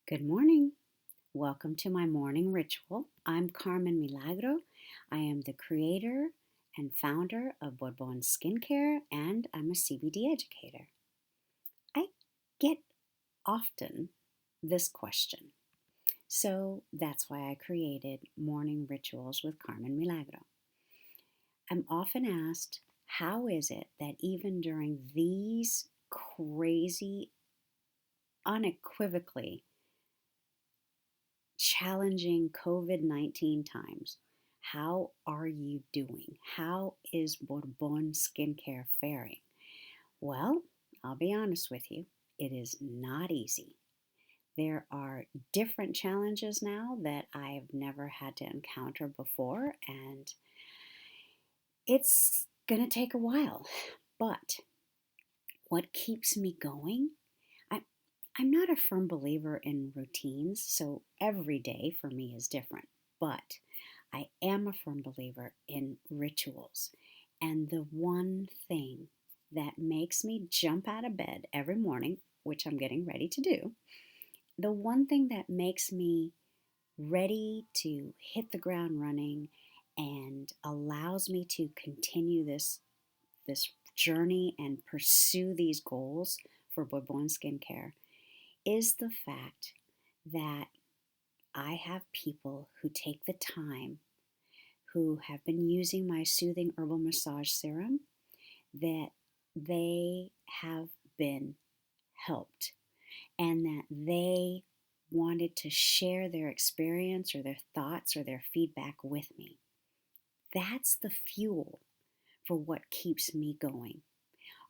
Good morning. Welcome to my morning ritual. I'm Carmen Milagro. I am the creator and founder of Borbón Skincare, and I'm a CBD educator. I get often this question, so that's why I created Morning Rituals with Carmen Milagro. I'm often asked, how is it that even during these crazy, unequivocally challenging COVID-19 times, how are you doing? How is Borbón Skincare faring? Well, I'll be honest with you, it is not easy. There are different challenges now that I've never had to encounter before, and it's going to take a while. But what keeps me going? I, I'm not a firm believer in routines, so every day for me is different. But I am a firm believer in rituals. And the one thing that makes me jump out of bed every morning, which I'm getting ready to do, the one thing that makes me ready to hit the ground running and allows me to continue this journey and pursue these goals for Borbón Skincare is the fact that I have people who take the time, who have been using my soothing herbal massage serum, that they have been helped and that they wanted to share their experience or their thoughts or their feedback with me. That's the fuel for what keeps me going.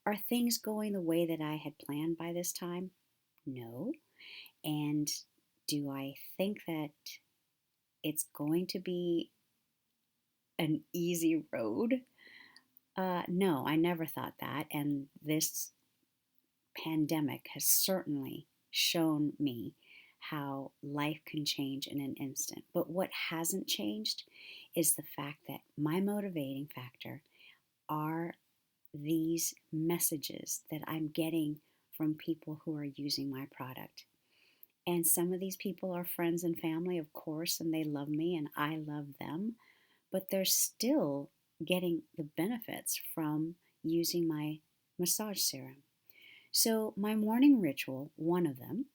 Are things going the way that I had planned by this time? No. And do I think that it's going to be an easy road? No, I never thought that. And this pandemic has certainly shown me how life can change in an instant. But what hasn't changed is the fact that my motivating factor are these messages that I'm getting from people who are using my product. And some of these people are friends and family, of course, and they love me and I love them, but they're still getting the benefits from using my massage serum. So, my morning ritual, one of them,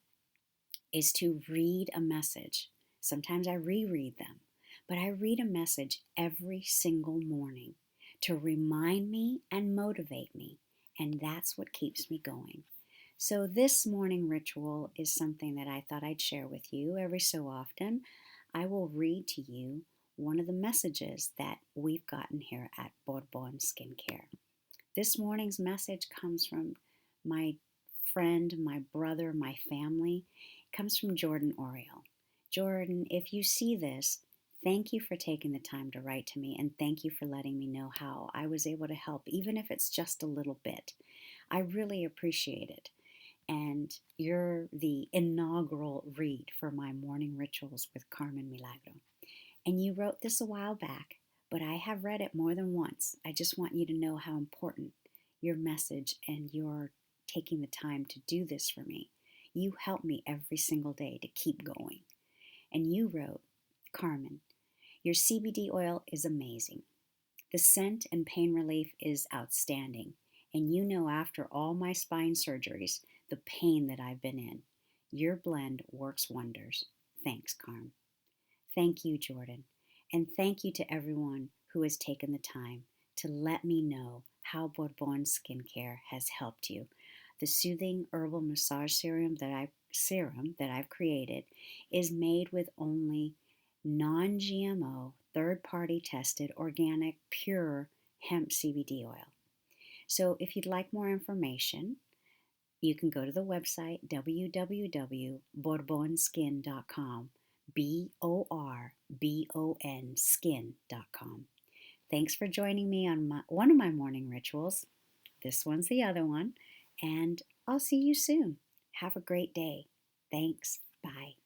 is to read a message. Sometimes I reread them, but I read a message every single morning to remind me and motivate me, and that's what keeps me going. So, this morning ritual is something that I thought I'd share with you every so often. I will read to you one of the messages that we've gotten here at Borbón Skincare. This morning's message comes from my friend, my brother, my family. It comes from Jordan Oriole. Jordan, if you see this, thank you for taking the time to write to me, and thank you for letting me know how I was able to help, even if it's just a little bit. I really appreciate it. And you're the inaugural read for my morning rituals with Carmen Milagro. And you wrote this a while back, but I have read it more than once. I just want you to know how important your message and your taking the time to do this for me. You help me every single day to keep going. And you wrote, Carmen, your CBD oil is amazing. The scent and pain relief is outstanding. And you know, after all my spine surgeries, the pain that I've been in, your blend works wonders. Thanks, Carm. Thank you, Jordan. And thank you to everyone who has taken the time to let me know how Borbón Skincare has helped you. The soothing herbal massage serum that I've created is made with only non-GMO, third-party tested, organic, pure hemp CBD oil. So if you'd like more information, you can go to the website www.borbonskin.com, BORBON skin.com. Thanks for joining me on one of my morning rituals. This one's the other one, and I'll see you soon. Have a great day. Thanks. Bye.